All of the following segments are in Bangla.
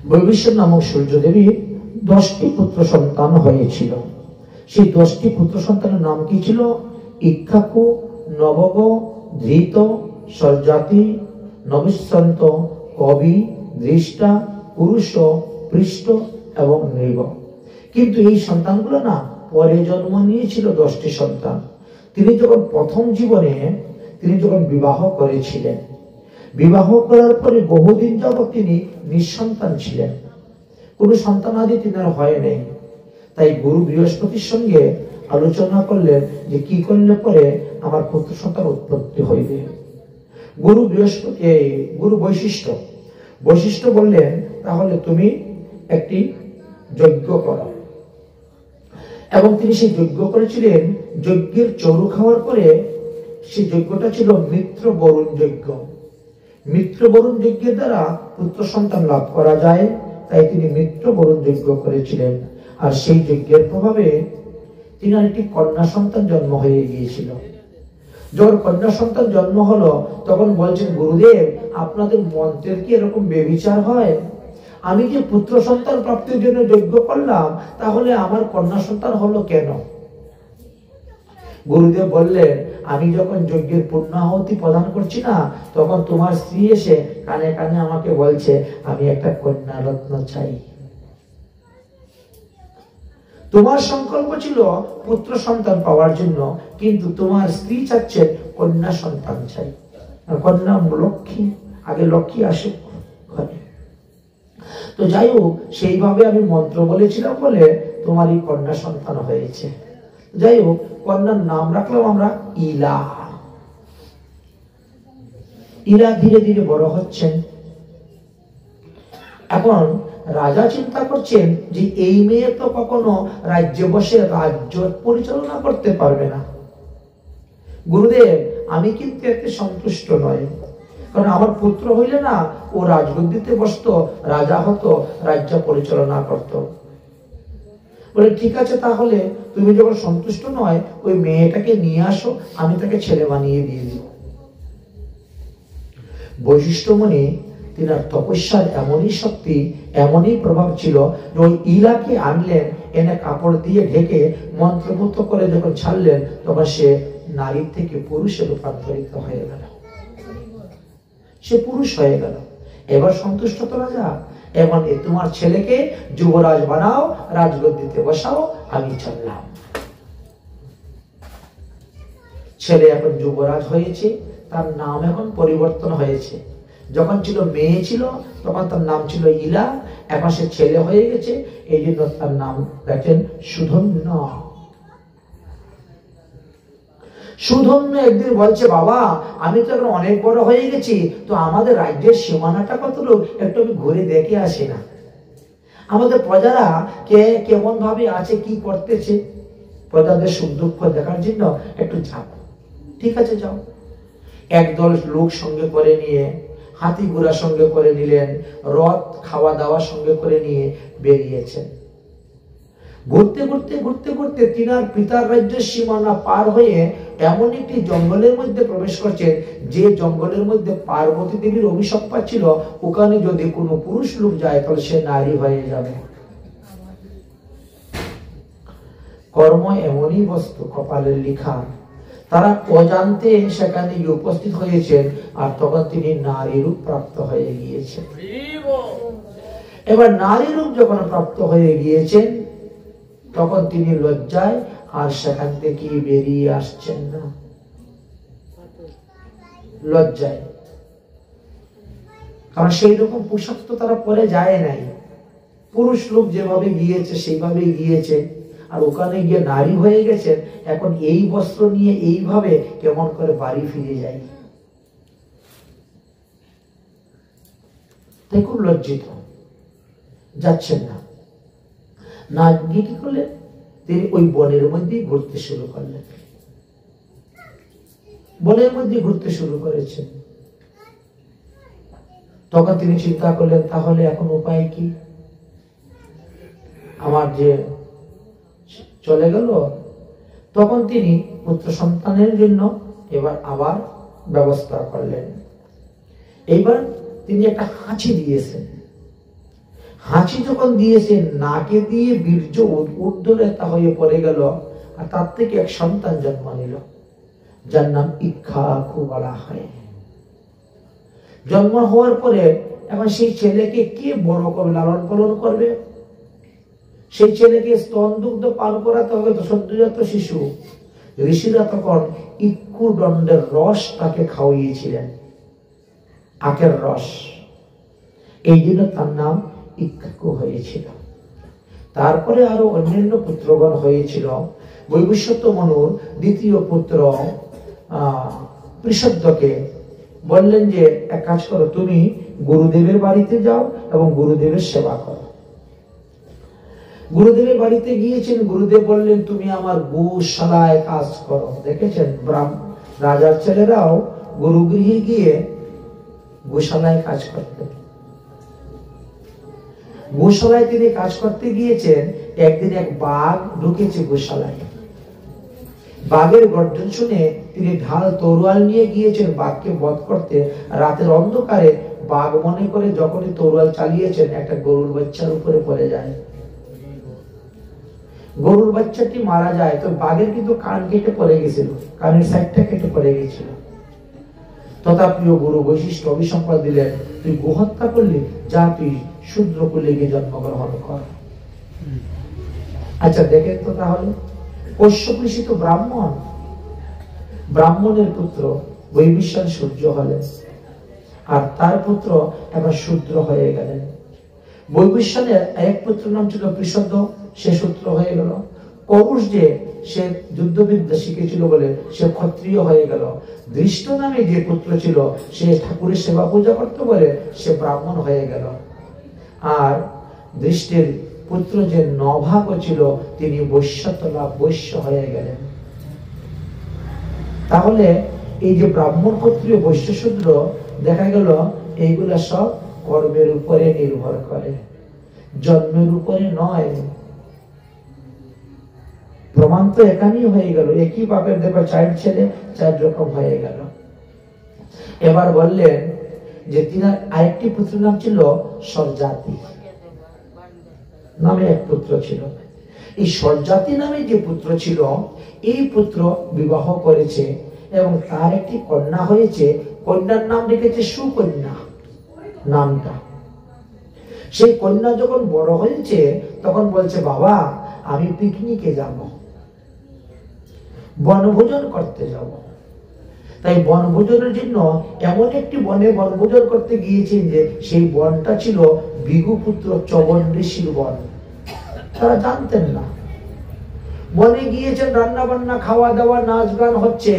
বৈবস্বত নামক সূর্যদেবীর 10টি পুত্র সন্তান হয়েছিল। সেই 10টি পুত্র সন্তানের নাম কি ছিল? ইক্ষ্বাকু, নবগ, ধৃত, সরজাতি, নবিশ্বন্ত, কবি, দৃষ্টা, পুরুষ, পৃষ্ঠ এবং নৃব। কিন্তু এই সন্তানগুলো না পরে জন্ম নিয়েছিল 10টি সন্তান। তিনি যখন প্রথম জীবনে তিনি যখন বিবাহ করেছিলেন, বিবাহ করার পরে বহুদিন যাবৎ তিনি নিঃসন্তান ছিলেন, কোনো সন্তানাদি তিনার হয় নাই। তাই গুরু বৃহস্পতির সঙ্গে আলোচনা করলেন যে কি করলে পরে আমার পুত্র সন্তান উৎপত্তি হইবে। গুরু বৈশিষ্ট্য বললেন তাহলে তুমি একটি যজ্ঞ করো। এবং তিনি সেই যজ্ঞ করেছিলেন। যজ্ঞের চরু খাওয়ার পরে সেই যজ্ঞটা ছিল মিত্র বরুণ যজ্ঞ। মিত্র বরুণ যজ্ঞের দ্বারা পুত্র সন্তান লাভ করা যায়, তাই তিনি মিত্র বরুণ যজ্ঞ করেছিলেন। আর সেই যজ্ঞের প্রভাবে তিনার একটি কন্যা সন্তান জন্ম হয়ে গিয়েছিল। যখন কন্যা সন্তান জন্ম হলো তখন বলছেন, গুরুদেব আপনাদের মন্ত্রের কি এরকম বেবিচার হয়? আমি যে পুত্র সন্তান প্রাপ্তির জন্য যজ্ঞ করলাম, তাহলে আমার কন্যা সন্তান হলো কেন? গুরুদেব বললেন, আমি যখন যজ্ঞের পূর্ণাহুতি প্রদান করছি না, তখন তোমার স্ত্রী এসে কানে কানে আমাকে বলছে আমি একটা কন্যা রত্ন চাই। তোমার সংকল্প ছিল পুত্র সন্তান পাওয়ার জন্য, কিন্তু তোমার স্ত্রী চাচ্ছেন কন্যা সন্তান চাই। কন্যা লক্ষ্মী, আগে লক্ষ্মী আসে ঘরে। তো যাই হোক, সেইভাবে আমি মন্ত্র বলেছিলাম বলে তোমার এই কন্যা সন্তান হয়েছে। যাই হোক, কন্যার নাম রাখলাম আমরা ইলা। ইলা ধীরে ধীরে বড় হচ্ছেন। এখন রাজা চিন্তা করছেন যে এই মেয়ে তো কখনো রাজ্যে বসে রাজ্য পরিচালনা করতে পারবে না। গুরুদেব আমি কিন্তু এতে সন্তুষ্ট নয়, কারণ আমার পুত্র হইলে না ও রাজগদ্দিতে বসতো, রাজা হতো, রাজ্য পরিচালনা করত। বলে ঠিক আছে, তাহলে তুমি যখন সন্তুষ্ট নয় ওই মেয়েটাকে নিয়ে আসো, আমি তাকে ছেলে বানিয়ে দিয়ে দিব। বৈশিষ্ট্যমণি তিনার তপস্যার এমনই শক্তি, এমনই প্রভাব ছিল যে ওই ইলাকে আনলেন, এনে কাপড় দিয়ে ঢেকে মন্ত্রমুগ্ধ করে যখন ছাড়লেন, তখন সে নারী থেকে পুরুষে রূপান্তরিত হয়ে গেল। সে পুরুষ হয়ে গেল। এবার সন্তুষ্ট তো রাজা, এবার তোমার ছেলেকে যুবরাজ বানাও, রাজগদ্দিতে বসাও, আমি চললাম। ছেলে এখন যুবরাজ হয়েছে, তার নাম এখন পরিবর্তন হয়েছে। যখন ছিল মেয়ে ছিল তখন তার নাম ছিল ইলা, এখন সে ছেলে হয়ে গেছে, এই জন্য তার নাম রাখেন সুধন্য। সুধন্য একদিন বলছে, বাবা আমি তো এখন অনেক বড় হয়ে গেছি, তো আমাদের রাজ্যের সীমানাটা কতটুকু একটু আমি ঘুরে দেখে আসি না। আমাদের প্রজারা কে কেমন ভাবে আছে, কি করতেছে, প্রজাদের সুখ দুঃখ দেখার জন্য একটু যাও। ঠিক আছে যাও। একদল লোক সঙ্গে করে নিয়ে, হাতি ঘোড়া সঙ্গে করে নিলেন, রথ খাওয়া দাওয়া সঙ্গে করে নিয়ে বেরিয়েছেন। ঘুরতে ঘুরতে ঘুরতে ঘুরতে তিনার পিতার রাজ্যের সীমানা পার হয়ে এমন একটি জঙ্গলের মধ্যে প্রবেশ করছেন, যে জঙ্গলের মধ্যে পার্বতী দেবীর অভিশাপ ছিল, ওখানে যদি কোনো পুরুষ লোক যায় তাহলে সে নারী হয়ে যাবে। কর্ম এমনই বস্তু, কপালের লিখা। তারা অজান্তে সেখানে উপস্থিত হয়েছেন, আর তখন তিনি নারী রূপ প্রাপ্ত হয়ে গিয়েছেন। এবার নারী রূপ যখন প্রাপ্ত হয়ে গিয়েছেন, তখন তিনি লজ্জায় আর সেখান থেকে বেরিয়ে আসছেন না। লজ্জায়, কারণ সেই রকম পোশাক তো তারা পরে যায় নাই। পুরুষ লোক যেভাবে গিয়েছে সেইভাবে গিয়েছে, আর ওখানে গিয়ে নারী হয়ে গেছেন। এখন এই বস্ত্র নিয়ে এইভাবে কেমন করে বাড়ি ফিরে যায়, তাই খুব লজ্জিত, যাচ্ছেন না। না গিয়ে কি করলেন, তিনি ওই বনের মধ্যে ঘুরতে শুরু করলেন। বনের মধ্যে ঘুরতে শুরু করেছেন। তখন তিনি চিন্তা করলেন, তাহলে এখন উপায় কি? আমার যে চলে গেল। তখন তিনি পুত্র সন্তানের জন্য এবার আবার ব্যবস্থা করলেন। এইবার তিনি একটা হাঁচি দিয়েছেন। হাঁচি যখন দিয়েছে, নাকে দিয়ে বীর্য ঊর্ধ্বরেতা হয়ে পড়ে গেল, আর তার থেকে এক সন্তান জন্ম নিল, যার নাম ইক্ষ্বাকু বলা হয়। জন্ম হওয়ার পরে এখন সেই ছেলেকে কে বড় করবে, লালন পালন করবে? সেই ছেলেকে স্তন দুগ্ধ পান করাতে হবে তো, সদ্যজাত শিশু। ঋষিরা তখন ইক্ষুদণ্ডের রস তাকে খাওয়িয়েছিলেন, আখের রস। এই জন্য তার নাম ইক্ষ্বাকু হয়েছিল। তারপরে আরো অন্যান্য পুত্রগণ হয়েছিল। বৈবস্বত মনুর দ্বিতীয় পুত্র পৃষদ্যকে বললেন যে এক কাজ করো, তুমি গুরুদেবের বাড়িতে যাও এবং গুরুদেবের সেবা করো। গুরুদেবের বাড়িতে গিয়েছেন, গুরুদেব বললেন তুমি আমার গোশালায় কাজ করো। দেখেছেন রাজার ছেলেরাও গুরুগৃহে গিয়ে গোশালায় কাজ করতেন। গোশালায় তিনি কাজ করতে গিয়েছেন, একদিন এক বাঘ ঢুকেছে গোশালায়। বাঘের গর্জন শুনে তিনি ঢাল তরোয়াল নিয়ে গিয়েছেন বাঘকে বধ করতে। রাতের অন্ধকারে বাঘ মনে করে যখনই তরোয়াল চালিয়েছেন, একটা গরুর বাচ্চার উপরে পড়ে যায়। গরুর বাচ্চাটি মারা যায়, তো বাঘের কিন্তু কান কেটে পড়ে গেছিল, কানের সাইডটা কেটে পড়ে গেছিল। তথাপ্রিয় গুরু বৈশিষ্ট্য অভিসম্পাদ দিলেন, তুই গোহত্যা করলি, যা তুই শূদ্র কুলে গিয়ে জন্মগ্রহণ কর। আচ্ছা দেখেন তো, তাহলে কশ্যপ ঋষি তো ব্রাহ্মণ, ব্রাহ্মণের পুত্র বৈবিষ্যান সূর্য হলেন, আর তার পুত্র এখন শূদ্র হয়ে গেলেন। বৈবিষ্যানের এক পুত্র নাম ছিল পৃষদ, সে শূদ্র হয়ে গেল। করুষ যে সে যুদ্ধবিদ্যা শিখেছিল বলে সে ক্ষত্রিয় হয়ে গেল। দৃষ্ট নামে যে পুত্র ছিল, সে ঠাকুরের সেবা পূজা করতে বলে সে ব্রাহ্মণ হয়ে গেল। আর দৃষ্টের পুত্র যে নভাগ ছিল, তিনি বৈশ্যতলা বৈশ্য হয়ে গেলেন। তাহলে এই যে ব্রাহ্মণ ক্ষত্রিয় বৈশ্য শূদ্র, দেখা গেল এইগুলা সব কর্মের উপরে নির্ভর করে, জন্মের উপরে নয়। প্রমাণ তো এখানেই হয়ে গেল, একই বাপের দেখো চার ছেলে, চার রকম হয়ে গেল। এবার বললেন যে তিনার আরেকটি পুত্র নাম ছিল সরজাতি নামে এক পুত্র ছিল। এই সরজাতি নামে যে পুত্র ছিল, এই পুত্র বিবাহ করেছে এবং তার একটি কন্যা হয়েছে। কন্যার নাম রেখেছে সুকন্যা নামটা। সেই কন্যা যখন বড় হয়েছে, তখন বলছে বাবা আমি পিকনিকে যাব, বনভোজন করতে যাব। তাই বনভোজনের জন্য এমন একটি বনে বনভোজন করতে গিয়েছেন যে সেই বনটা ছিল ভৃগুপুত্র চবন ঋষির বন। তারা জানতেন না। বনে গিয়েছেন, রান্না বান্না খাওয়া দাওয়া নাচ গান হচ্ছে।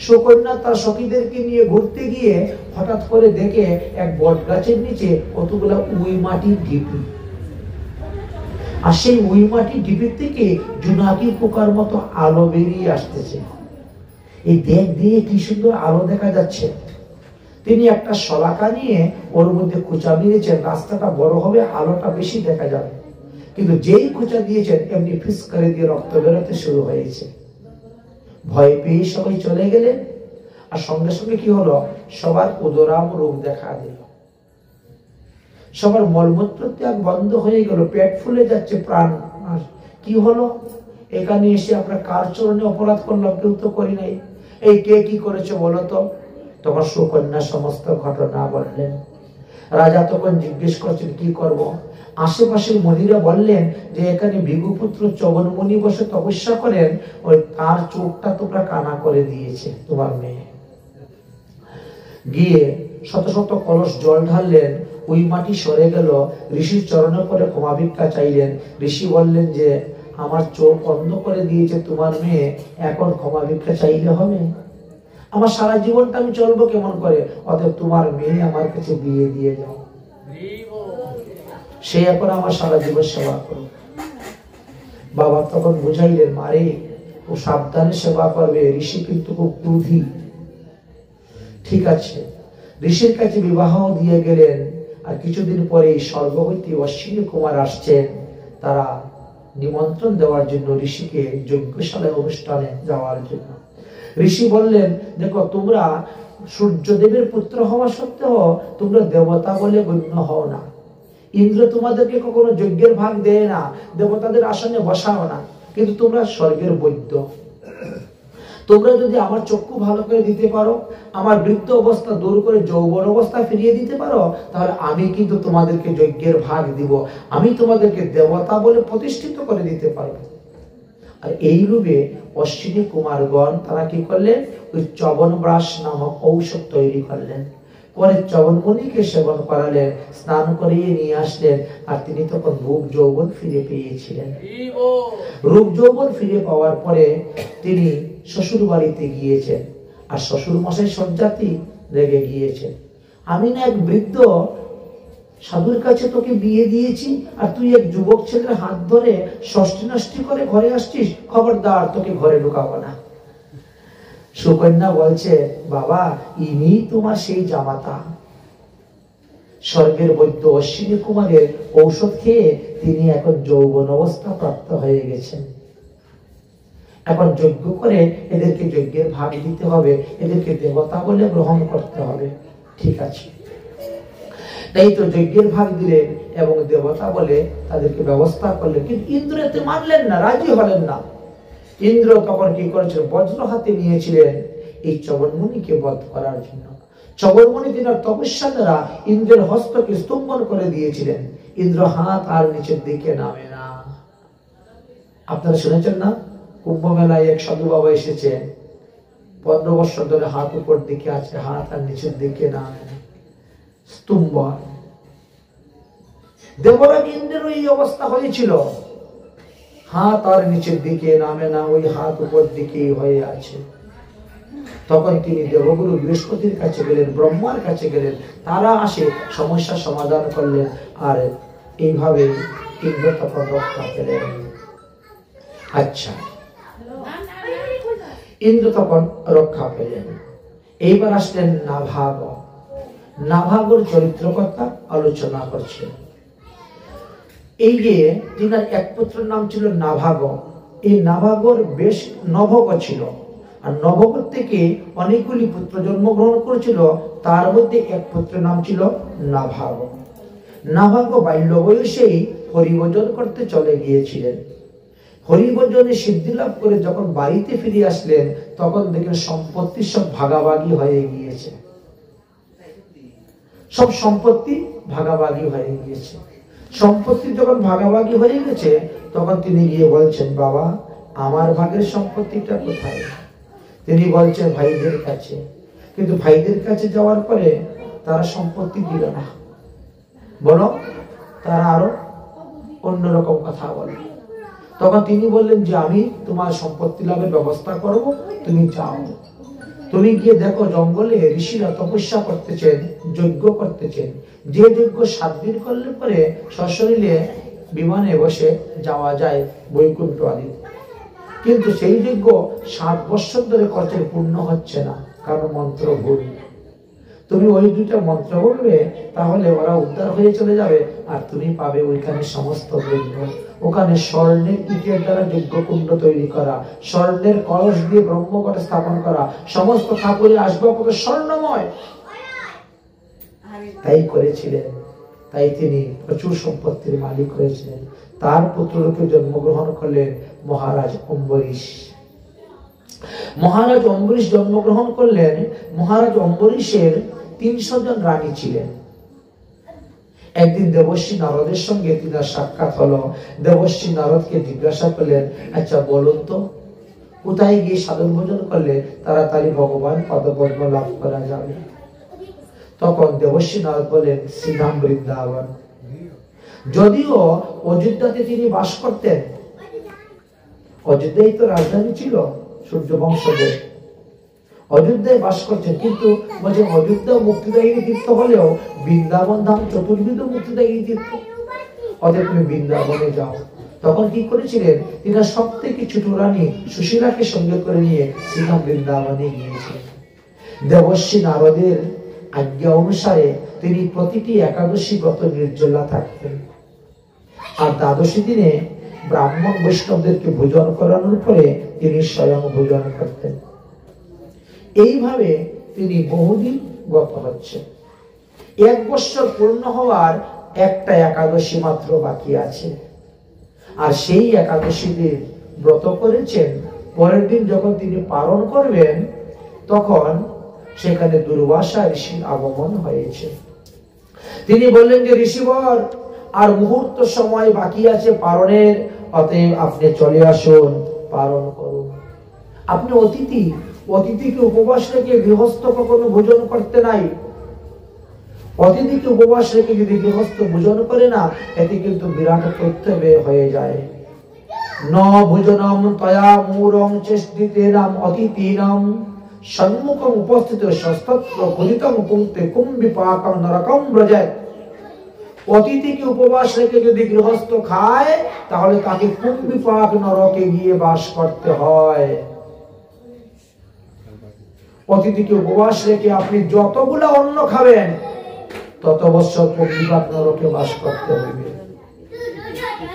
সুকন্যা তার সখীদেরকে নিয়ে ঘুরতে গিয়ে হঠাৎ করে দেখে এক বট গাছের নিচে কতগুলা উই মাটির ঢিপি, আর সেই উই মাটির ঢিপির থেকে জোনাকি পোকার মতো আলো বেরিয়ে আসতেছে। এই দেখ দিয়ে কি সুন্দর আলো দেখা যাচ্ছে। তিনি একটা শলাকা নিয়ে ওর মধ্যে খোঁচা দিয়েছেন, রাস্তাটা বড় হবে, আলোটা বেশি দেখা যাবে। কিন্তু যেই খোঁচা দিয়েছেন, এমনি ফিস করে দিয়ে রক্ত বেরোতে শুরু হয়েছে। ভয় পেয়ে সবাই চলে গেলেন। আর সঙ্গে সঙ্গে কি হলো, সবার উদরাম রোগ দেখা দিল, সবার মলমূত্র ত্যাগ বন্ধ হয়ে গেল, পেট ফুলে যাচ্ছে, প্রাণ। কি হলো, এখানে এসে আমরা কার চরণে অপরাধ করলাম? কেউ তো করি নাই, এই কে কি করেছে বলো তো? তখন সুকন্যা সমস্ত ঘটনা বললেন। রাজা তখন জিজ্ঞেস করছেন কি করব? আশেপাশের মুনিরা বললেন যে এখানে ভৃগুপুত্র চবন মুনি বসে তপস্যা করেন, ওই তার চোখটা তোমরা কানা করে দিয়েছে তোমার মেয়ে। গিয়ে শত শত কলস জল ঢাললেন, ওই মাটি সরে গেল। ঋষির চরণে পরে ক্ষমা ভিক্ষা চাইলেন। ঋষি বললেন যে আমার চোখ অন্ধ করে দিয়েছে তোমার মেয়ে, এখন ক্ষমা ভিক্ষা চাইলে হবে? আমার সারা জীবনটা আমি চলবো কেমন করে? অতএব তোমার মেয়ে আমার কাছে বিয়ে দিয়ে যাও, সে এখন আমার সারা জীবন সেবা করো। বাবা তখন বুঝাইলেন, মারে ও সাবধানে সেবা করবে, ঋষি কিন্তু খুব ক্রোধী। ঠিক আছে, ঋষির কাছে বিবাহ দিয়ে গেলেন। আর কিছুদিন পরে স্বর্গ হইতে অশ্বিনী কুমার আসছেন, তারা নিমন্ত্রণ দেওয়ার জন্য ঋষিকে যজ্ঞশালায় অনুষ্ঠানে যাওয়ার জন্য। ঋষি বললেন, দেখো তোমরা সূর্যদেবের পুত্র হওয়া সত্ত্বেও তোমরা দেবতা বলে গণ্য হও না। ইন্দ্র তোমাদেরকে কখনো যজ্ঞের ভাগ দেয় না, দেবতাদের আসনে বসাও না, কিন্তু তোমরা স্বর্গের বৈদ্য। তোমরা যদি আমার চক্ষু ভালো করে দিতে পারো, আমার বৃদ্ধ অবস্থা দূর করে যৌবন অবস্থা ফিরিয়ে দিতে পারো, তাহলে আমি কিন্তু তোমাদেরকে যজ্ঞের ভাগ দিব, আমি তোমাদেরকে দেবতা বলে প্রতিষ্ঠিত করে দিতে পারবো। আর এই রূপে অশ্বিনী কুমারগণ তারা কি করলেন, ওই চবনব্রাশ নামক ঔষধ তৈরি করলেন, পরে চবনমণিকে সেবন করালেন, স্নান করিয়ে নিয়ে আসলেন, আর তিনি তখন রূপ যৌবন ফিরে পেয়েছিলেন। রূপ যৌবন ফিরে পাওয়ার পরে তিনি শ্বশুর বাড়িতে গিয়েছেন, আর শ্বশুর মশাই সজ্জাতি রেগে গিয়েছেন, আমি না এক বৃদ্ধ সাধুর কাছে তোকে বিয়ে দিয়েছি, আর তুই এক যুবক ছেলের হাত ধরে ষষ্ঠী নষ্টি করে ঘরে আসছিস, খবরদার, তোকে ঘরে ঢুকাবো না। সুকন্যা বলছে, বাবা, ইনি তোমার সেই জামাতা। স্বর্গের বৈদ্য অশ্বিনী কুমারের ঔষধ খেয়ে তিনি এখন যৌবন অবস্থা প্রাপ্ত হয়ে গেছেন। এখন যজ্ঞ করে এদেরকে যজ্ঞের ভাগ দিতে হবে, এদেরকে দেবতা বলে গ্রহণ করতে হবে। ঠিক আছে, তাই তো যজ্ঞের ভাগ দিলেন এবং দেবতা বলে তাদেরকে ব্যবস্থা করলেন, কিন্তু ইন্দ্র এতে মানলেন না, রাজি হলেন না। ইন্দ্র তখন কি করেছিলেন, বজ্র হাতে নিয়েছিলেন এই চবনমুনিকে বধ করার জন্য। চবনমুনি তিনার তপস্যা দ্বারা ইন্দ্রের হস্তকে স্তম্ভন করে দিয়েছিলেন, ইন্দ্র হাত আর নিচের দিকে নামে না। আপনারা শুনেছেন না, কুম্ভ মেলায় এক সাধু বাবা এসেছে, 15 বছর ধরে হাত উপর দিকে আছে, হাত আর নিচের দিকে নামে না, স্তম্ভ। দেবরাজ ইন্দ্রের এই অবস্থা হয়েছিল, হাত আর নিচের দিকে নামে না, ওই হাত উপর দিকে হয়ে আছে। তখন তিনি দেবগুরু বৃহস্পতির কাছে গেলেন, ব্রহ্মার কাছে গেলেন, তারা আসে সমস্যা সমাধান করলেন, আর এইভাবে ইন্দ্র তখন রক্ষা পেলেন। আচ্ছা, ইন্দ্র তখন রক্ষা পেলেন। এইবার আসলেন নাভাগ। নাভাগর চরিত্র কথা আলোচনা করছেন। এই যে তিনার এক পুত্রের নাম ছিল নাভাগ, এই নাভাগর বেশ নভগ ছিল, আর নভগর থেকে অনেকগুলি পুত্র জন্মগ্রহণ করেছিল, তার মধ্যে এক পুত্রের নাম ছিল নাভাগ। নাভাগ বাল্য বয়সেই হরিভজন করতে চলে গিয়েছিলেন। হরিভজনে সিদ্ধি লাভ করে যখন বাড়িতে ফিরে আসলেন, তখন দেখেন সম্পত্তি সব ভাগাভাগি হয়ে গিয়েছে, সব সম্পত্তি ভাগাভাগি হয়ে গিয়েছে। সম্পত্তি যখন ভাগাভাগি হয়ে গেছে, তখন তিনি গিয়ে বলছেন, বাবা, আমার ভাগের সম্পত্তিটা কোথায়? তিনি বলছেন, ভাইদের কাছে। কিন্তু ভাইদের কাছে যাওয়ার পরে তারা সম্পত্তি দিল না, বলো তারা আরো অন্যরকম কথা বলে। তখন তিনি বললেন যে আমি তোমার সম্পত্তি লাভের ব্যবস্থা করব, তুমি যাও, তুমি গিয়ে দেখো জঙ্গলে ঋষিরা তপস্যা করতেছেন, যজ্ঞ করতেছেন, যে যজ্ঞ 7 দিন করলে পরে সশরীরে বিমানে বসে যাওয়া যায় বৈকুণ্ঠ আদি, কিন্তু সেই যজ্ঞ 7 বছর ধরে করতে পূর্ণ হচ্ছে না, কারণ মন্ত্র ভুল। তুমি ওই 2টা মন্ত্র বলবে, তাহলে ওরা উদ্ধার হয়ে চলে যাবে, আর তুমি পাবে ওইখানে সমস্ত যজ্ঞ। ওখানে স্বর্ণের ইটের দ্বারা যজ্ঞ কুণ্ড তৈরি করা, স্বর্ণের কলস দিয়ে ব্রহ্মঘট স্থাপন করা, সমস্ত ঠাকুরের আসবাবপত্র স্বর্ণময়। তাই করেছিলেন, তাই তিনি প্রচুর সম্পত্তির মালিক হয়েছিলেন। তার পুত্ররূপে জন্মগ্রহণ করলেন মহারাজ অম্বরীশ। মহারাজ অম্বরীশ জন্মগ্রহণ করলেন। মহারাজ অম্বরীশের 300 জন রানী ছিলেন। একদিন দেবর্ষি নারদের সঙ্গে তিনার সাক্ষাৎ হলো। দেবর্ষি নারদকে জিজ্ঞাসা করলেন, আচ্ছা বলুন তো, কোথায় গিয়ে সাধন ভোজন করলে তাড়াতাড়ি ভগবান পদপদ্ম লাভ করা যাবে? তখন দেবর্ষি নারদ বলেন, শ্রীধাম বৃন্দাবন। যদিও অযোধ্যাতে তিনি বাস করতেন, অযোধ্যায় তো রাজধানী ছিল সূর্য বংশধর, অযোধ্যায় বাস করছেন, কিন্তু বলছেন অযোধ্যা মুক্তিদায়িনী তীর্থ হলেও বৃন্দাবন ধাম চতুর্বিধ মুক্তিদায়িনী তীর্থ, অতএব তুমি বৃন্দাবনে যাও। তখন কি করেছিলেন, তিনি সব থেকে ছোট রানী সুশীলাকে সঙ্গে করে নিয়ে শ্রীধাম বৃন্দাবনে গিয়েছিলেন। দেবর্ষি নারদের আজ্ঞা অনুসারে তিনি প্রতিটি একাদশী ব্রত নির্জলা থাকতেন, আর দ্বাদশী দিনে ব্রাহ্মণ বৈষ্ণবদেরকে ভোজন করানোর পরে তিনি স্বয়ং ভোজন করতেন। এইভাবে তিনি বহুদিন গত হচ্ছে। 1 বছর পূর্ণ হওয়ার একটা একাদশী মাত্র বাকি আছে, আর সেই একাদশীতে ব্রত করেছেন। পরের দিন যখন তিনি পালন করবেন তখন সেখানে দুর্বাসা ঋষির আগমন হয়েছে। তিনি বললেন যে ঋষিবর, আর মুহূর্ত সময় বাকি আছে পালনের, অতএব আপনি চলে আসুন, পালন করুন। আপনি অতিথিকে উপবাস রেখে গৃহস্থ কখনো ভোজন করতে নাই। অতিথিকে উপবাস রেখে যদি গৃহস্থ ভোজন করে না, এতে কিন্তু বিরাট কর্তব্য হয়ে যায়। ন ভোজনম তয়া মূরং চেষ্টিতেনাম অতিথীনাম সম্মুখম উপস্থিত সস্তত্র ক্ষুদিতম কুংতে কুম্বিপাকম নরকম ব্রজেত। অতিথিকে উপবাস রেখে যদি গৃহস্থ খায়, তাহলে তাকে কুম্বিপাক নরকে গিয়ে বাস করতে হয়। অতিথিকে উপবাস রেখে আপনি যতগুলা অন্ন খাবেন, তত বছর কুম্বিপাক নরকে বাস করতে হইবে।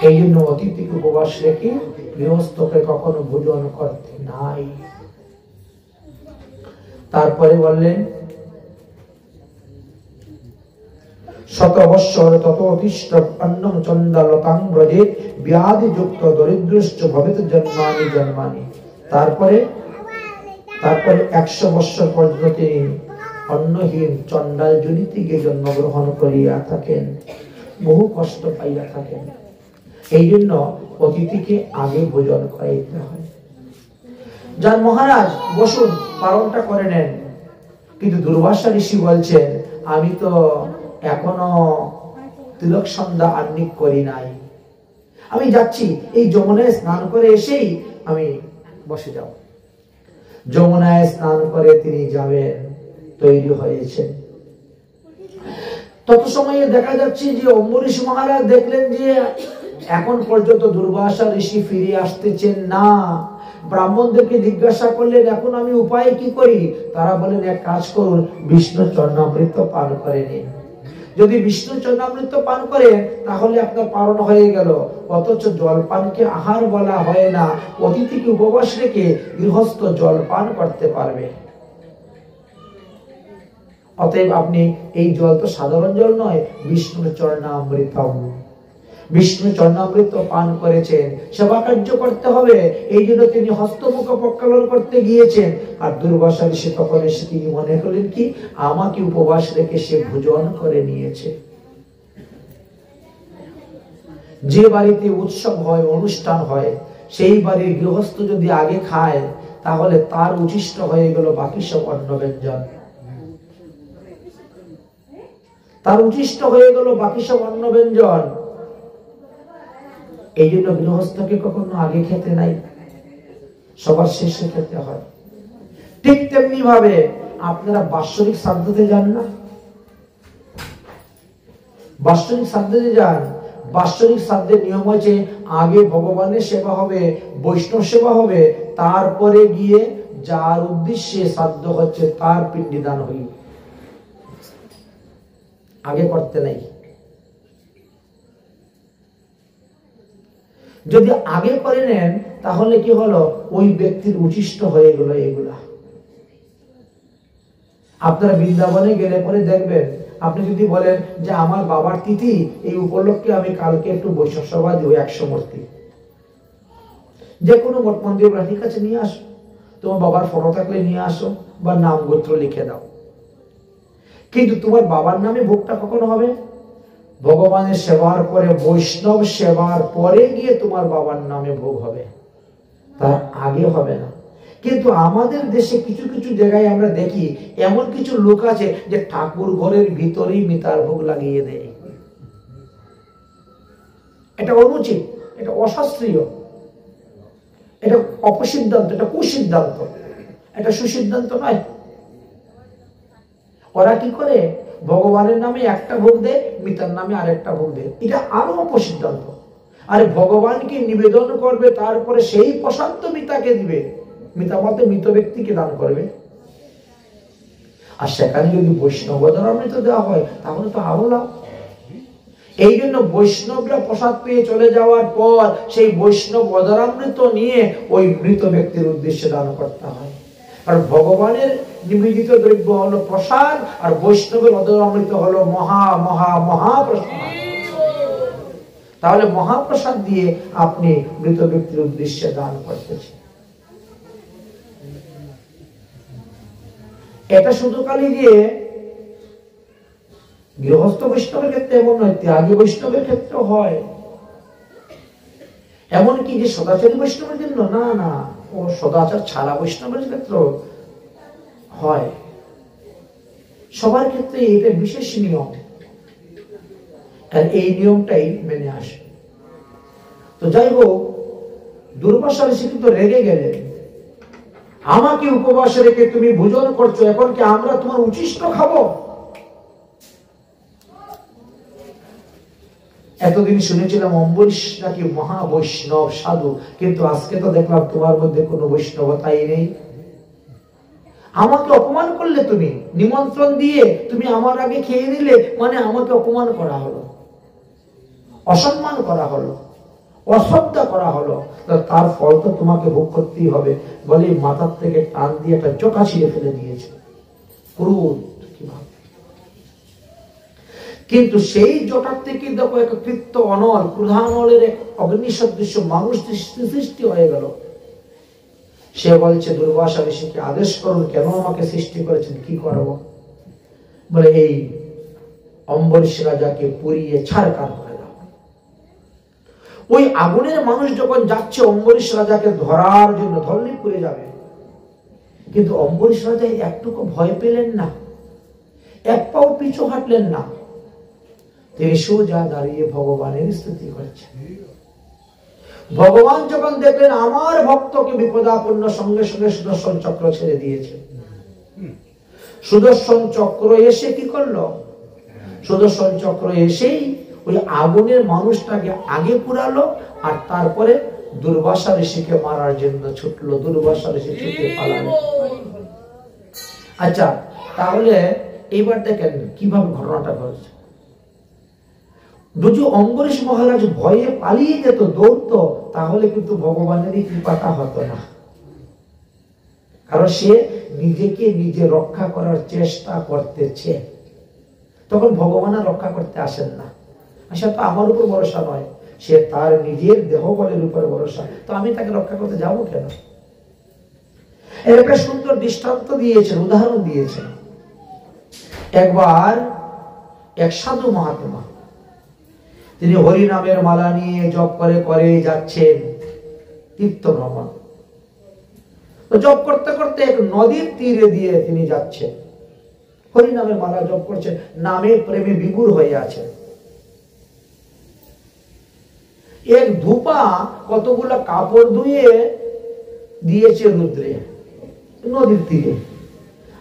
এই জন্য অতিথিকে উপবাস রেখে গৃহস্থকে কখনো ভোজন করতে নাই। তারপরে বললেন শত বৎসর তত অতিষ্ঠ অন্নম চন্দালতাং ব্রজেত ব্যাধি যুক্ত দরিদ্রশ্চ ভবেত জন্মানি জন্মানি। তারপরে 100 বৎসর পর্যন্ত তিনি অন্নহীন চন্ডাল জনিতে গিয়ে জন্মগ্রহণ করিয়া থাকেন, বহু কষ্ট পাইয়া থাকেন। এই জন্য অতিথিকে আগে ভোজন করাইতে হয়। যার মহারাজ বসুন, পালনটা করে নেন। কিন্তু দুর্বাসা ঋষি বলছেন, আমি তো এখনো তিলক সন্ধ্যা আহ্নিক করি নাই, আমি যাচ্ছি, এই যমুনায় স্নান করে এসেই আমি বসে যাব। যমুনায় স্নান করে তিনি যাবেন, তৈরি হয়েছেন। তত সময়ে দেখা যাচ্ছে যে অম্বরীশ মহারাজ দেখলেন যে এখন পর্যন্ত দুর্বাসা ঋষি ফিরে আসতেছেন না। ব্রাহ্মণদেরকে জিজ্ঞাসা করলেন, এখন আমি উপায় কি করি? তারা বলেন, এক কাজ করুন, বিষ্ণু চরণামৃত পান করে নিন। যদি বিষ্ণু চরণামৃত পান করেন তাহলে আপনার পালন হয়ে গেল। অথচ জলপানকে আহার বলা হয় না, অতিথিকে উপবাস রেখে গৃহস্থ জলপান করতে পারবে। অতএব আপনি এই জল তো সাধারণ জল নয়, বিষ্ণু চরণামৃতম, বিষ্ণু চরণামৃত পান করেছেন, সেবা কার্য করতে হবে। এই জন্য তিনি হস্তমুখ প্রক্ষালন করতে গিয়েছেন। আর দুর্বাসা ঋষি তখন এসে তিনি মনে করলেন কি, আমাকে উপবাস রেখে সে ভোজন করে নিয়েছে। যে বাড়িতে উৎসব হয়, অনুষ্ঠান হয়, সেই বাড়ির গৃহস্থ যদি আগে খায়, তাহলে তার উচিষ্ট হয়ে গেল বাকি সব অন্ন ব্যঞ্জন, তার উচিষ্ট হয়ে গেল বাকি সব অন্ন ব্যঞ্জন। এই জন্য গৃহস্থকে কখনো আগে খেতে নাই, সবার শেষে খেতে হয়। ঠিক তেমনি ভাবে আপনারা বাৎসরিক শ্রাদ্ধতে যান না? বাৎসরিক শ্রাদ্ধতে যান, বাৎসরিক শ্রাদ্ধের নিয়ম হচ্ছে আগে ভগবানের সেবা হবে, বৈষ্ণব সেবা হবে, তারপরে গিয়ে যার উদ্দেশ্যে শ্রাদ্ধ হচ্ছে তার পিণ্ডদান হইবে। আগে করতে নাই। যদি আগে করে নেন তাহলে কি হলো, ওই ব্যক্তির উচিষ্ট হয়ে গেল এগুলা। আপনারা বৃন্দাবনে গেলে পরে দেখবেন, আপনি যদি বলেন যে আমার বাবার তিথি, এই উপলক্ষে আমি কালকে একটু বৈষ্ণব সভা দিব 100 মূর্তি, যে কোনো মঠ মন্দির ঠিক আছে নিয়ে আসো, তোমার বাবার ফটো থাকলে নিয়ে আসো, বা নাম গোত্র লিখে দাও। কিন্তু তোমার বাবার নামে ভোগটা কখনো হবে? ভগবানের সেবার পরে, বৈষ্ণব সেবার পরে গিয়ে তোমার বাবার নামে ভোগ হবে, তার আগে হবে না। কিন্তু আমাদের দেশে কিছু কিছু জায়গায় আমরা দেখি এমন কিছু লোক আছে যে ঠাকুর ঘরের ভিতরেই মিতার ভোগ লাগিয়ে দেয়। এটা অনুচিত, এটা অশাস্ত্রীয়, এটা অপসিদ্ধান্ত, এটা কুসিদ্ধান্ত, এটা সুসিদ্ধান্ত নয়। ওরা কি করে, ভগবানের নামে একটা ভোগ দেয়, মিতার নামে আরেকটা ভোগ দেয়, এটা আরো অপসিদ্ধান্ত। আরে ভগবানকে নিবেদন করবে, তারপরে সেই প্রসাদ তো মিতাকে দিবে, মিতা মতে মৃত ব্যক্তিকে দান করবে। আর সেখানে যদি বৈষ্ণব অমৃত দেওয়া হয় তাহলে তো আরো লাভ। এই জন্য বৈষ্ণবরা প্রসাদ পেয়ে চলে যাওয়ার পর সেই বৈষ্ণব অমৃত নিয়ে ওই মৃত ব্যক্তির উদ্দেশ্যে দান করতে হয়। আর ভগবানের নিবেদিত দ্রব্য হলো প্রসাদ, আর বৈষ্ণবের অমৃত হলো মহা মহা মহা প্রসাদ। তাহলে মহাপ্রসাদ দিয়ে আপনি মৃত ব্যক্তির উদ্দেশ্যে দান করতেছেন। এটা শুধু খালি যে গৃহস্থ বৈষ্ণবের ক্ষেত্রে এমন নয়, ত্যাগী বৈষ্ণবের ক্ষেত্রে হয়। এমনকি যে সদাচারী বৈষ্ণবের জন্য না, না, ও সদাচার ছাড়া বৈষ্ণবের ক্ষেত্রে হয়। সবার ক্ষেত্রে এটা বিশেষ নিয়ম, আর এই নিয়মটাই মেনে আসে। তো যাই হোক, দুর্বাসা ঋষি কিন্তু রেগে গেলেন, আমাকে উপবাস রেখে তুমি ভোজন করছো, এখন কি আমরা তোমার উচ্ছিষ্ট খাবো? এতদিন শুনেছিলাম অম্বরীশ নাকি মহা বৈষ্ণব সাধু, কিন্তু আজকে তো দেখলাম তোমার মধ্যে কোনো বৈষ্ণবতাই নেই। আমাকে অপমান করলে, তুমি নিমন্ত্রণ দিয়ে তুমি আমার আগে খেয়ে নিলে, মানে আমাকে অপমান করা হলো, অসম্মান করা হলো, অশ্রদ্ধা করা হলো, তার ফল তো তোমাকে ভোগ করতেই হবে বলে মাথার থেকে টান দিয়ে একটা চোখা ছিঁড়ে ফেলে দিয়েছে। ক্রোধ কিভাবে! কিন্তু সেই জটার থেকে দেখো এক কৃত্য অনল, ক্রোধানলের এক অগ্নি সদৃশ্য মানুষ সৃষ্টি হয়ে গেল। সে বলছে দুর্বাসা ঋষিকে আদেশ করুন, কেন আমাকে সৃষ্টি করেছেন, কি করব? বলে এই অম্বরীশ রাজাকে পুড়িয়ে ছারখার করে দাও। ওই আগুনের মানুষ যখন যাচ্ছে অম্বরীশ রাজাকে ধরার জন্য, ধরলে পুড়ে যাবে, কিন্তু অম্বরীশ রাজা একটুকু ভয় পেলেন না, এক পাও পিছু হাঁটলেন না, তিনি সোজা দাঁড়িয়ে ভগবানের স্তুতি করছেন। ভগবান যখন দেখলেন আমার ভক্তকে বিপদাপন্ন, সঙ্গে সঙ্গে সুদর্শন চক্র ছেড়ে দিয়েছে। সুদর্শন চক্র এসে কি করলো? সুদর্শন চক্র এসেই ওই আগুনের মানুষটাকে আগে পুরালো, আর তারপরে দুর্বাসা ঋষিকে মারার জন্য ছুটলো। দুর্বাসা ঋষি ছুটে পালালো। আচ্ছা, তাহলে এইবার দেখেন কিভাবে ঘটনাটা ঘটছে। যদি অম্বরীশ মহারাজ ভয়ে পালিয়ে যেত, দৌড়তো, তাহলে কিন্তু ভগবানেরই কৃপাটা হতো না। কারণ সে নিজেকে নিজে রক্ষা করার চেষ্টা করতেছে, তখন ভগবান রক্ষা করতে আসেন না। সে তো আমার উপর ভরসা নয়, সে তার নিজের দেহ বলের উপর ভরসা, তো আমি তাকে রক্ষা করতে যাবো কেন? এর একটা সুন্দর দৃষ্টান্ত দিয়েছেন, উদাহরণ দিয়েছেন। একবার এক সাধু মহাত্মা, তিনি হরি নামের মালা নিয়ে জপ করে করে যাচ্ছেন তীর্থ ভ্রমণ। জপ করতে করতে এক নদীর তীরে দিয়ে তিনি যাচ্ছেন, হরি নামের মালা জপ করছেন, নামে প্রেমে বিভোর হয়ে আছে। এক ধূপা কতগুলা কাপড় ধুয়ে দিয়েছে রুদ্রে নদীর তীরে,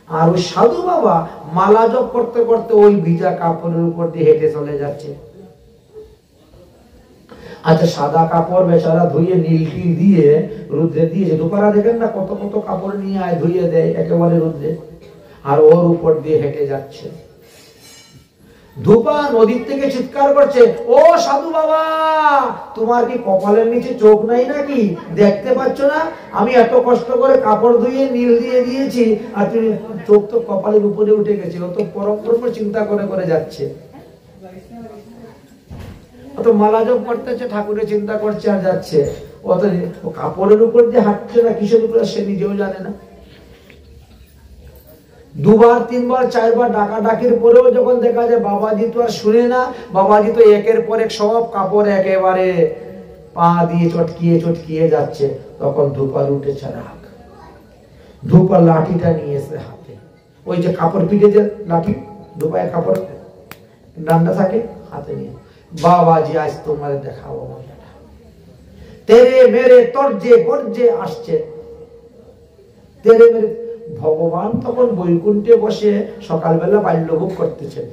আর ওই সাধু বাবা মালা জপ করতে করতে ওই ভিজা কাপড়ের উপর দিয়ে হেঁটে চলে যাচ্ছে। আচ্ছা, সাদা কাপড় বেচারা ধুয়ে নীলটি দিয়ে রুদ্রে দিয়েছে। দুপারা দেখেন না, কত কত কাপড় নিয়ে আয়, ধুয়ে দেয় একেবারে রুদ্রে, আর ওর উপর দিয়ে হেঁটে যাচ্ছে। ধূপা নদীর থেকে চিৎকার করছে, ও সাধু বাবা, তোমার কি কপালের নিচে চোখ নাই নাকি? দেখতে পাচ্ছ না আমি এত কষ্ট করে কাপড় ধুয়ে নীল দিয়ে দিয়েছি, আর তুমি চোখ তো কপালের উপরে উঠে গেছে। ও তো পরম চিন্তা করে করে যাচ্ছে, ও তো মালা জপ করতেছে, ঠাকুরের চিন্তা করছে আর যাচ্ছে। ও তো কাপড়ের উপর দিয়ে হাঁটছে না কিসের উপরে সে নিজেও জানে না। দুবার তিনবার চারবার ডাকা ডাকির পরেও যখন দেখা যায় বাবাজি তো আর শুনে না, বাবাজি তো একের পর এক সব কাপড় একেবারে পা দিয়ে চটকিয়ে চটকিয়ে যাচ্ছে, তখন ধূপার উঠেছে রাগ। ধূপার লাঠিটা নিয়ে এসে হাতে, ওই যে কাপড় পিঠে যে লাঠি, ধূপায় কাপড় ডান্ডা থাকে, হাতে নিয়ে, বাবাজি আজ তোমার দেখাবো মজাটা। তেরে মেরে তর্জে গর্জে আসছে, তেরে মেরে। ভগবান তখন বৈকুণ্ঠে বসে সকালবেলা বাল্যভোগ করতেছেন,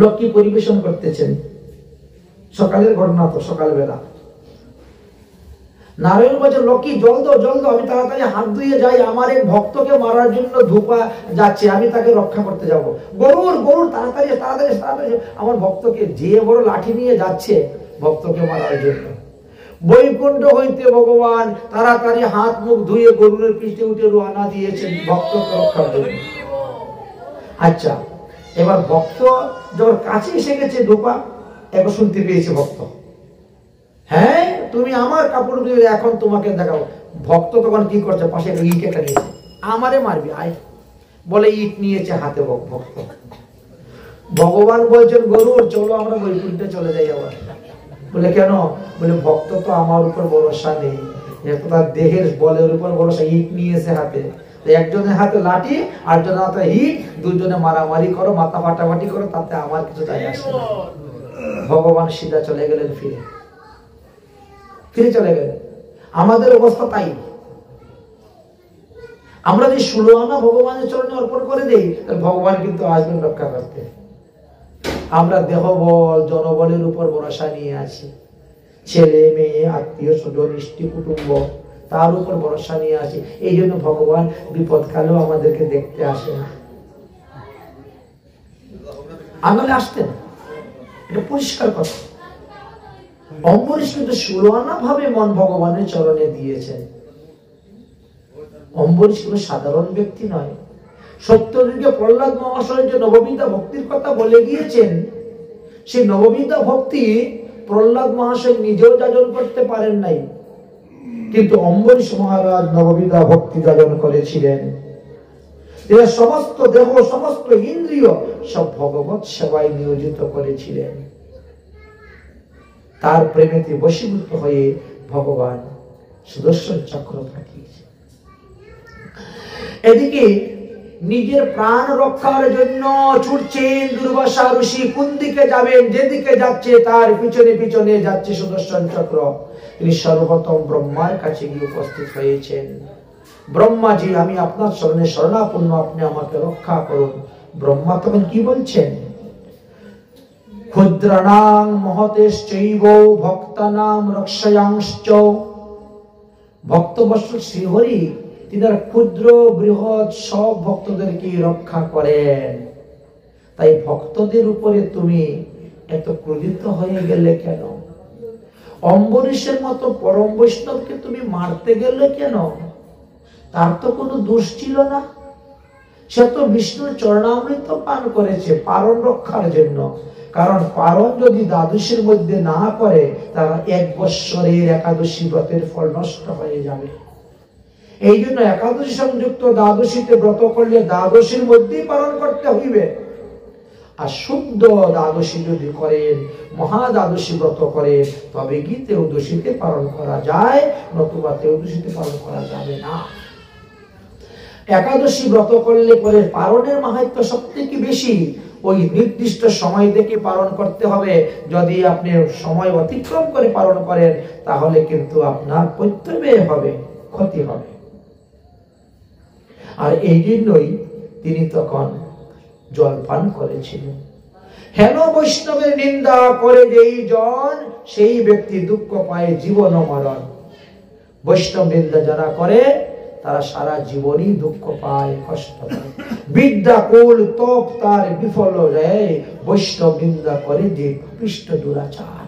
লক্ষ্মী পরিবেশন করতেছেন। সকালের ঘটনা তো, সকালবেলা নারায়ণ বলছে, লক্ষ্মী জল দো জল দো, আমি তাড়াতাড়ি হাত ধুয়ে যাই, আমার এক ভক্তকে মারার জন্য ধূপা যাচ্ছে, আমি তাকে রক্ষা করতে যাব। গরুর গরুর তাড়াতাড়ি তাড়াতাড়ি তাড়াতাড়ি, আমার ভক্তকে, যে বড় লাঠি নিয়ে যাচ্ছে ভক্তকে মারার জন্য। বৈকুণ্ঠ হইতে ভগবান তাড়াতাড়ি হাত মুখ ধুয়ে গরুরের পিঠে উঠে রওনা দিয়েছেন ভক্তকে রক্ষার জন্য। আচ্ছা, এবার ভক্ত যখন কাছে এসে গেছে ধূপা, একবার শুনতে পেয়েছে ভক্ত, হ্যাঁ তুমি আমার কাপড় দিয়ে এখন তোমাকে দেখাবো। ভক্ত তখন কি করছে, পাশে ইট একটা নিয়েছে, আমারে মারবি আয় বলে ইট নিয়েছে হাতে ভক্ত। ভগবান বলছেন গরুর চলো আমরা বৈকুণ্ঠে চলে যাই আবার। বলে কেন? বলে ভক্ত তো আমার উপর ভরসা নেই, তার দেহের বলের উপর ভরসা, ইট নিয়েছে হাতে, একজনের হাতে লাঠি আর জনের হাতে ইট, দুজনে মারামারি করো, মাথা ফাটাফাটি করো, তাতে আমার কিছু যায় আসে না। ভগবান সিধা চলে গেলেন, ফিরে চলে গেলেন। আমাদের অবস্থা তাই। আমরা যদি 16 আনা ভগবানের চরণে অর্পণ করে দেই, তাহলে ভগবান কিন্তু আসবেন রক্ষা করতে। আমরা দেহবল জনবলের উপর ভরসা নিয়ে আছি, ছেলে মেয়ে আত্মীয় স্বজন ইষ্টি কুটুম্ব তার উপর ভরসা নিয়ে আছি। এই জন্য ভগবান বিপদকালেও আমাদেরকে দেখতে আসে না, আনলে আসতেন, এটা পরিষ্কার কথা। অম্বরীশ কিন্তু 16 আনা ভাবে মন ভগবানের চরণে দিয়েছেন। অম্বরীশ কোনো সাধারণ ব্যক্তি নয়। সত্যযুগে প্রহ্লাদ মহাশয় যে নববিধা ভক্তির কথা বলে গিয়েছেন, সেই নববিধা ভক্তি প্রহ্লাদ মহাশয় নিজেও যাজন করতে পারেন নাই, কিন্তু অম্বরীশ মহারাজ নববিধা ভক্তি যাজন করেছিলেন। এরা সমস্ত দেহ সমস্ত ইন্দ্রিয় সব ভগবত সেবায় নিয়োজিত করেছিলেন। তার প্রেমেতে বশীভূত হয়ে ভগবান সুদর্শন চক্র পাঠিয়েছেন। এদিকে নিজের প্রাণ রক্ষার জন্য ছুটছেন দুর্বাসা ঋষি। কোন দিকে যাবেন? যেদিকে যাচ্ছে তার পিছনে পিছনে যাচ্ছে সুদর্শন চক্র। তিনি সর্বপ্রথম ব্রহ্মার কাছে গিয়ে উপস্থিত হয়েছেন। ব্রহ্মাজি, আমি আপনার শরণে শরণাপন্ন, আপনি আমাকে রক্ষা করুন। ব্রহ্মা তখন কি বলছেন? ক্ষুদ্রাণাং মহতেশ্চৈব ভক্তানাং রক্ষয়াংশ্চ। ভক্তবৎসল শ্রীহরি তিনার ক্ষুদ্র বৃহৎ সব ভক্তদেরকে রক্ষা করেন। তাই ভক্তদের উপরে তুমি এত ক্রোধিত হয়ে গেলে কেন? অম্বরীশের মতো পরম বৈষ্ণবকে তুমি মারতে গেলে কেন? তার তো কোনো দোষ ছিল না, সে তো বিষ্ণুর চরণামৃত পান করেছে পারণ রক্ষার জন্য। কারণ পারণ যদি দ্বাদশীর মধ্যে না করে, তার 1 বৎসরের একাদশী ব্রতের ফল নষ্ট হয়ে যাবে। এই জন্য একাদশী সংযুক্ত দ্বাদশীতে ব্রত করলে দ্বাদশীর মধ্যেই পালন করতে হইবে। আর শুদ্ধ দ্বাদশী যদি করেন, মহা দ্বাদশী ব্রত করে, তবে কি ত্রয়োদশীতে পালন করা যায়, নতুবা ত্রয়োদশীতে পালন করা যাবে না। একাদশী ব্রত করলে পরে পালনের মাহাত্ম্য সবথেকে বেশি। ওই নির্দিষ্ট সময় দেখে পালন করতে হবে। যদি আপনি সময় অতিক্রম করে পালন করেন, তাহলে কিন্তু আপনার প্রত্যয় হবে, ক্ষতি হবে। আর এই জন্যই তিনি তখন জল পান করেছিলেন। হেন বৈষ্ণবের নিন্দা করে যেই জন, সেই ব্যক্তি দুঃখ পায় জীবন মরণ। বৈষ্ণব নিন্দা যারা করে, তারা সারা জীবনই দুঃখ পায়, কষ্ট পায়। বিদ্যা কুল তপ তার বিফল যায়, বৈষ্ণব নিন্দা করে যে পাপিষ্ঠ দুরাচার।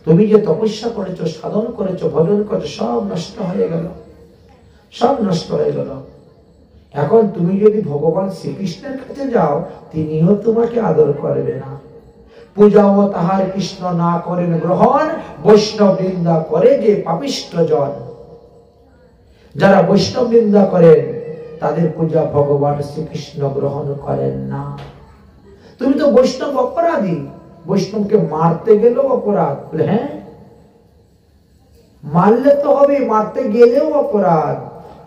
তুমি যে তপস্যা করেছো, সাধন করেছো, ভজন করেছো, সব নষ্ট হয়ে গেল, সব নষ্ট হয়ে গেল। এখন তুমি যদি ভগবান শ্রীকৃষ্ণের কাছে যাও, তিনিও তোমাকে আদর করবে না। পূজাও তাহার কৃষ্ণ না করেন গ্রহণ, বৈষ্ণব নিন্দা করে যে পাপিষ্ঠ জন। যারা বৈষ্ণব নিন্দা করেন, তাদের পূজা ভগবান শ্রীকৃষ্ণ গ্রহণ করেন না। তুমি তো বৈষ্ণব অপরাধী, বৈষ্ণবকে মারতে গেলেও অপরাধ। বলে হ্যাঁ, মারলে তো হবে, মারতে গেলেও অপরাধ।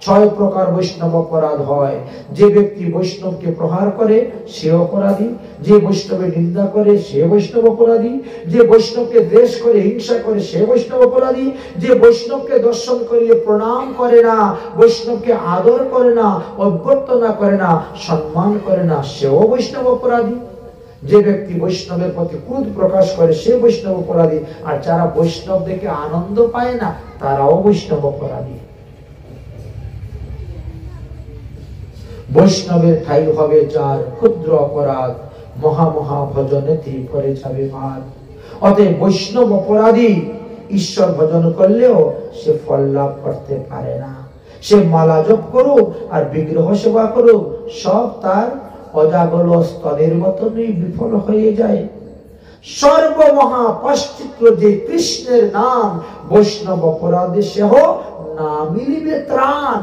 6 প্রকার বৈষ্ণব অপরাধ হয়। যে ব্যক্তি বৈষ্ণবকে প্রহার করে, সে অপরাধী। যে বৈষ্ণবের নিন্দা করে, সে বৈষ্ণব অপরাধী। যে বৈষ্ণবকে দ্বেষ করে, হিংসা করে, সে বৈষ্ণব অপরাধী। যে বৈষ্ণবকে দর্শন করিয়ে প্রণাম করে না, বৈষ্ণবকে আদর করে না, অভ্যর্থনা করে না, সম্মান করে না, সেও বৈষ্ণব অপরাধী। যে ব্যক্তি বৈষ্ণবের প্রতি ক্রোধ প্রকাশ করে, সে বৈষ্ণব অপরাধী। আর যারা বৈষ্ণব দেখে আনন্দ পায় না, তারাও বৈষ্ণব অপরাধী। বৈষ্ণবের ঠাই হবে যার ক্ষুদ্র অপরাধ, মহা মহা ভজনেতে করে যাবে ভাত। অতএব বৈষ্ণব অপরাধী ঈশ্বর ভজন করলেও সে ফল লাভ করতে পারে না। সে মালা জপ করুক আর বিগ্রহ সেবা করুক, সব তার অজাগল স্তনের মতনই বিফল হয়ে যায়। সর্বমহাপশ্চিত্র যে কৃষ্ণের নাম, বৈষ্ণব অপরাধে সেহ না মিলিবে ত্রাণ।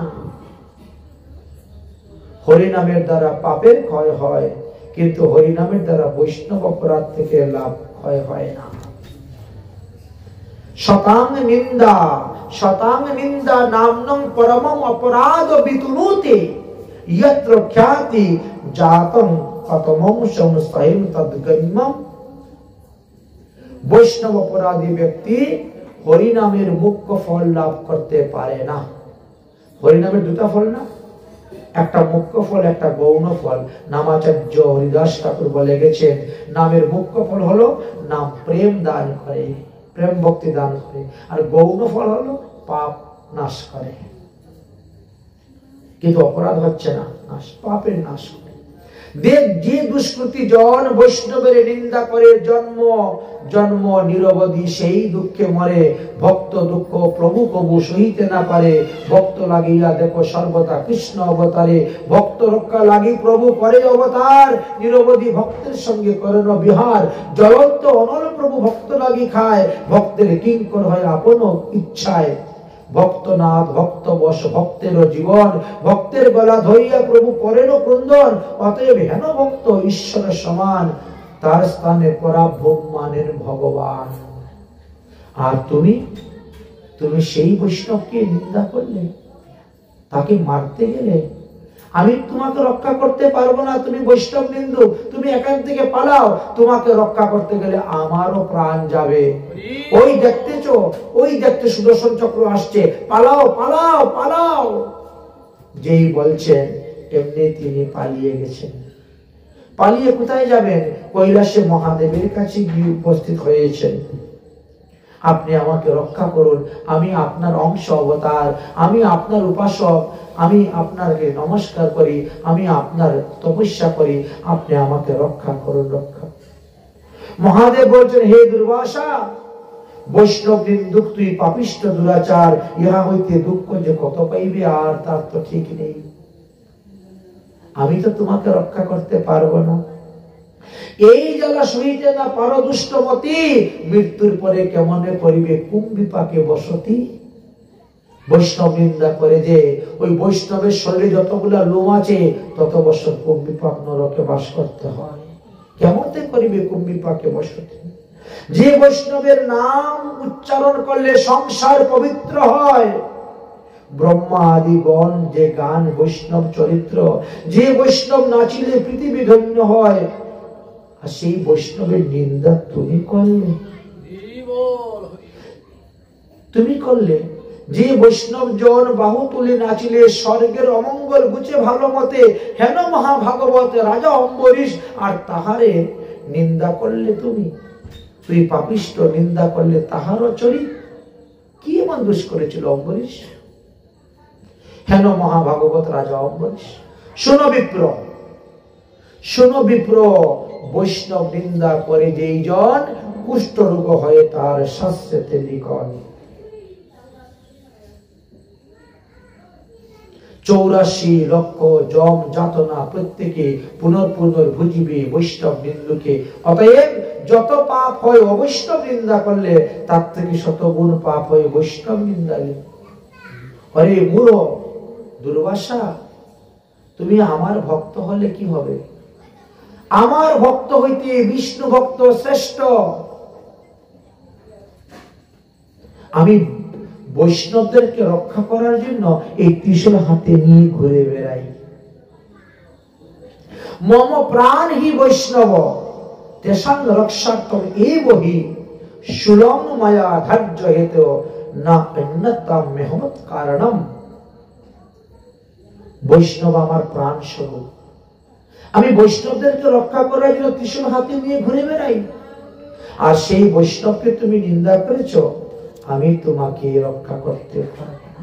হরিনামের দ্বারা পাপের ক্ষয় হয়, কিন্তু হরিনামের দ্বারা বৈষ্ণব অপরাধ থেকে লাভ ক্ষয় হয় না। শতাং নিন্দা নামনং পরমং অপরাধ বিতুনুতে यत्र ख्याति जातम कतमं संस्थायं तद्गम्यम। বৈষ্ণব অপরাধী ব্যক্তি হরিনামের মুখ্য ফল লাভ করতে পারে না। হরিনামের দুটা ফল না, একটা মুখ্য ফল, একটা গৌণ ফল। নামাচার্য হরিদাস ঠাকুর বলে গেছেন, নামের মুখ্য ফল হলো নাম প্রেম দান করে, প্রেম ভক্তি দান করে, আর গৌণ ফল হলো পাপ নাশ করে। কিন্তু অপরাধ হচ্ছে না, পাপের নাশ করে। দেব যে দুষ্কৃতি জন বৈষ্ণবের নিন্দা করে জন্ম জন্ম নিরবধি সেই দুঃখে মরে। ভক্ত দুঃখ প্রভু কবু সহিতে না পারে, ভক্ত লাগিয়া দেখো সর্বদা কৃষ্ণ অবতারে। ভক্ত রক্ষা লাগি প্রভু করে অবতার, নিরবধি ভক্তের সঙ্গে করেন বিহার। জ্বলন্ত অনল প্রভু ভক্ত লাগি খায়, ভক্তের কিঙ্কর হয় আপন ইচ্ছায়। ভক্তনাথ ভক্ত বশ ভক্তের জীবন, ভক্তের গলা ধরিয়া প্রভু করেন ক্রন্দন। অতএব হেন ভক্ত ঈশ্বরের সমান, তার স্থানে পরাভোগ মানেন ভগবান। আর তুমি সেই বৈষ্ণবকে নিন্দা করলে, তাকে মারতে গেলে। আমি তোমাকে রক্ষা করতে পারবো না, তুমি বৈষ্ণব নিন্দু, তুমি এখান থেকে পালাও। তোমাকে রক্ষা করতে গেলে আমারও প্রাণ যাবে। ওই দেখতেছো, ওই দেখতে সুদর্শন চক্র আসছে, পালাও পালাও পালাও। যেই বলছেন এমনি তিনি পালিয়ে গেছেন। পালিয়ে কোথায় যাবেন? কৈলাসে মহাদেবের কাছে গিয়ে উপস্থিত হয়েছেন। আপনি আমাকে রক্ষা করুন, আমি আপনার অংশ অবতার, আমি আপনার উপাসক, আমি আপনাকে নমস্কার করি, আমি আপনার তপস্যা করি, আপনি আমাকে রক্ষা করুন, রক্ষা। মহাদেব বলছেন, হে দুর্বাসা, বৈষ্ণব নিন্দুক তুই পাপিষ্ঠ দুরাচার, ইহা হইতে দুঃখ যে কত পাইবে আর তার তো ঠিক নেই। আমি তো তোমাকে রক্ষা করতে পারবো না। এই জ্বালা সহিতে না পারো দুষ্টমতি, মৃত্যুর পরে কেমনে করিবে কুম্ভিপাকে বসতি। বৈষ্ণব নিন্দা করে যে ওই বৈষ্ণবের শরীরে যতগুলা লোম আছে তত বছর কুম্ভিপাক নরকে বাস করতে হয়। কেমনে করিবে কুম্ভিপাকে বসতি। যে বৈষ্ণবের নাম উচ্চারণ করলে সংসার পবিত্র হয়, ব্রহ্মা আদি গণ যে গান বৈষ্ণব চরিত্র, যে বৈষ্ণব নাচিলে পৃথিবী ধন্য হয়, আর সেই বৈষ্ণবের নিন্দা তুমি করলে, তুমি করলে। যে বৈষ্ণব জন বাহু তুলে নাচিলে স্বর্গের অমঙ্গল গুছে ভালো মতে, হেন মহাভাগবত রাজা অম্বরীশ, আর তাহারে নিন্দা করলে তুমি। তুই পাপিষ্ঠ, নিন্দা করলে তাহারও চরি। কি এমন দোষ করেছিল অম্বরীশ? হেন মহাভাগবত রাজা অম্বরীশ। শোনো বিপ্র, শোনো বিপ্র, বৈষ্ণব নিন্দা করে যেই জন, কুষ্ঠরোগ হয়ে তার শাস্ত্রেতে লিখন। 84 লক্ষ জম যাতনা প্রত্যেকে পুনর্পুনর ভুজিবে বৈষ্ণব নিন্দুকে। অতএব যত পাপ হয় অবৈষ্ণব নিন্দা করলে, তার থেকে শতগুণ পাপ হয় বৈষ্ণব নিন্দালে। আরে মূঢ় দুর্বাসা, তুমি আমার ভক্ত হলে কি হবে? আমার ভক্ত হইতে বিষ্ণু ভক্ত শ্রেষ্ঠ। আমি বৈষ্ণবদেরকে রক্ষা করার জন্য এই ত্রিশূল হাতে নিয়ে ঘুরে বেড়াই। মম প্রাণ হি বৈষ্ণব তেষাং রক্ষার্থম এবহি শূলং মায়া ধার্য হেতু না অন্যতম মেহমত কারণম। বৈষ্ণব আমার প্রাণ স্বরূপ। আমি বৈষ্ণবদেরকে রক্ষা করার জন্য ত্রিশূল হাতে নিয়ে ঘুরে বেড়াই। আর সেই বৈষ্ণবকে তুমি নিন্দা করেছো, আমি তোমাকে রক্ষা করতে পারবো না।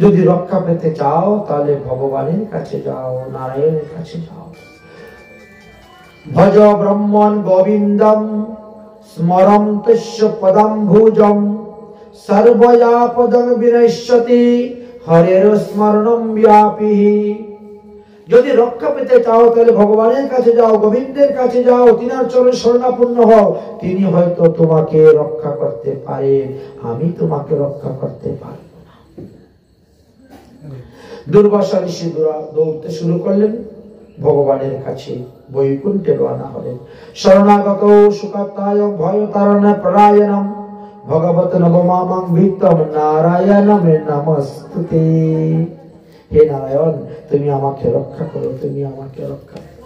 যদি রক্ষা পেতে চাও তাহলে ভগবানের কাছে যাও, নারায়ণের কাছে যাও। ভজ ব্রহ্মণ গোবিন্দম স্মরম তস্য পদম্ভুজম সর্বয়াপদং বিনশ্যতি হরের স্মরণম ব্যাপিঃ। যদি রক্ষা পেতে চাও তাহলে ভগবানের কাছে যাও, গোবিন্দের কাছে যাও, তিনার চরণে শরণাপন্ন হও, তিনি হয়তো তোমাকে রক্ষা করতে পারে, আমি তোমাকে রক্ষা করতে পারবো না। দুর্বাসা ঋষি দৌড়তে শুরু করলেন ভগবানের কাছে, বৈকুণ্ঠে রওনা হলেন। শরণাগত সুকাত্তায় ভয় তারণে পরায়ণম ভগবত নবমামং ভিত্তম নারায়ণম নমস্তুতে। হে নারায়ণ, তুমি আমাকে রক্ষা করো, তুমি আমাকে রক্ষা করো।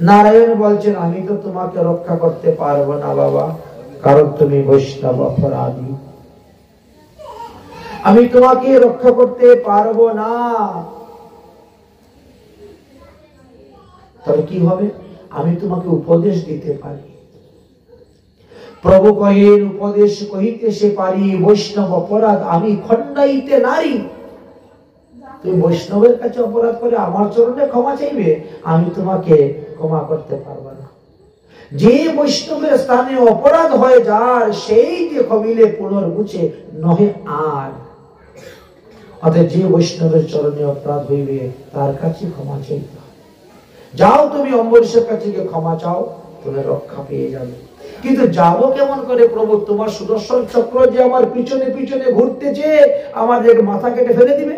নারায়ণ বলছেন, আমি তো তোমাকে রক্ষা করতে পারবো না বাবা, কারণ তুমি বৈষ্ণব অপরাধী, আমি তোমাকে রক্ষা করতে পারবো না। তবে কি হবে, আমি তোমাকে উপদেশ দিতে পারি। প্রভু কহেন, উপদেশ কহিতে সে পারি, বৈষ্ণব অপরাধ আমি খণ্ডাইতে নারী। তুমি বৈষ্ণবের কাছে অপরাধ করে আমার চরণে ক্ষমা চাইবে, আমি তোমাকে ক্ষমা করতে পারবো না। যে বৈষ্ণবের স্থানে অপরাধ হয়ে যার, সেই যে কবিলে পুনর্বুঝে নহে আর। অর্থাৎ যে বৈষ্ণবের চরণে অপরাধ হইবে তার কাছে ক্ষমা চাইতে হবে। যাও তুমি অম্বরীশের কাছে গিয়ে ক্ষমা চাও, তুমি রক্ষা পেয়ে যাবে। কিন্তু যাবো কেমন করে প্রভু, তোমার সুদর্শন চক্র যে আমার পিছনে পিছনে ঘুরতেছে, আমার যে মাথা কেটে ফেলে দিবে,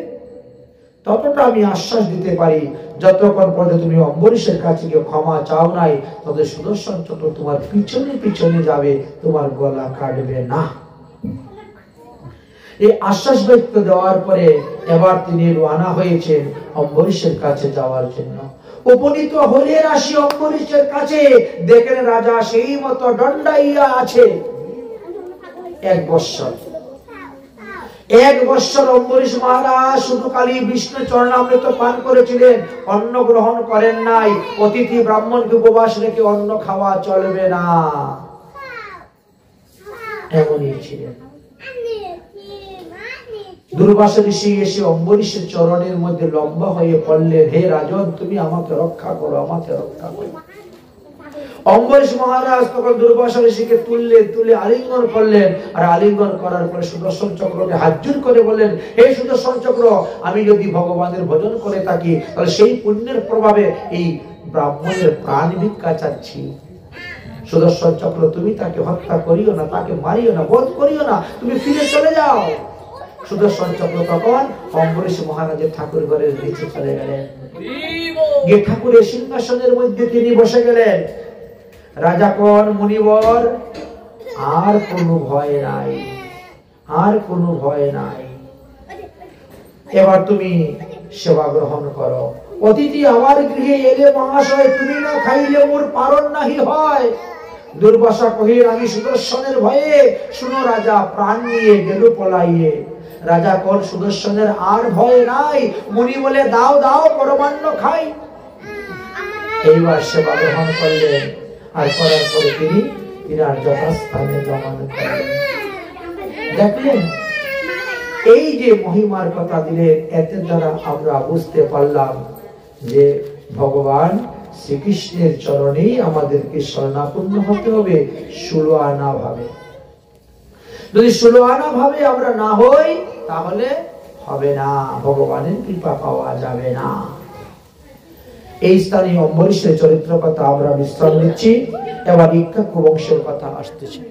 ততটা আমি আশ্বাস দিতে পারি। যতক্ষণ পর্যন্ত তুমি অম্বরীশের কাছে গিয়ে ক্ষমা চাও নাই, তত সুদর্শন চক্র তোমার পিছনে পিছনে যাবে, তোমার গলা কাটবে না। এই আশ্বাস ব্যক্ত দেওয়ার পরে এবার তিনি রওনা হয়েছেন অম্বরীশের কাছে যাওয়ার জন্য। উপনীত হলেন আসি অম্বরীশের কাছে, দেখেন রাজা সেই মতো দণ্ডাইয়া আছে। 1 বৎসর অম্বরীশ মহারাজ শুধু কালী বিষ্ণু চরণামৃত পান করেছিলেন, অন্ন গ্রহণ করেন নাই। অতিথি ব্রাহ্মণকে উপবাস রেখে অন্ন খাওয়া চলবে না, এমনই ছিলেন। দুর্বাসা ঋষি এসে অম্বরীশের চরণের মধ্যে লম্বা হয়ে পড়লেন, হে রাজন, তুমি আমাকে রক্ষা করো, আমাকে রক্ষা করো। অম্বরীশ মহারাজ তখন দুর্বাসা ঋষিকে তুলে আলিঙ্গন করলেন, আর আলিঙ্গন করার পরে সুদর্শন চক্রকে হাত জোড় করে বললেন, হে সুদর্শন চক্র, আমি যদি ভগবানের ভজন করে থাকি তাহলে সেই পুণ্যের প্রভাবে এই ব্রাহ্মণের প্রাণ ভিক্ষা চাচ্ছি। সুদর্শন চক্র, তুমি তাকে হত্যা করিও না, তাকে মারিও না, বধ করিও না, তুমি ফিরে চলে যাও। সুদর্শন চক্র তখন অম্বরীশ মহারাজের ঠাকুর ঘরের নিচে চলে গেলেন, গিয়ে ঠাকুরের সিংহাসনের মধ্যে তিনি বসে গেলেন। রাজা কোন মুনিবর, আর কোনো ভয় নাই, আর কোনো ভয় নাই, এবার তুমি সেবা গ্রহণ করো। অতিথি আমার গৃহে এলে মহাশয়, তুমি না খাইলে মোর পারণ নাহি হয়। দুর্বাসা কহিলেন, আমি সুদর্শনের ভয়ে, শুনো রাজা, প্রাণ নিয়ে গেল পলাইয়ে। রাজা কোন সুদর্শনের আর ভয় নাই। মুনি বলে, দাও দাও, পরমান্ন খাই। এইবার সেবা গ্রহণ করলেন, আর করার পরে তিনি তিনার যথাস্থানে গমন করলেন। দেখলেন, এই যে মহিমার কথা দিলেন, এতে দ্বারা আমরা বুঝতে পারলাম যে ভগবান শ্রীকৃষ্ণের চরণেই আমাদেরকে শরণাপন্ন হতে হবে, 16 আনা ভাবে। যদি 16 আনা ভাবে আমরা না হই, তাহলে হবে না, ভগবানের কৃপা পাওয়া যাবে না। এই স্থানীয় অম্বরীশের চরিত্র কথা আমরা বিশ্রাম নিচ্ছি, এবার ইক্ষ্বাকু বংশের কথা আসতেছে।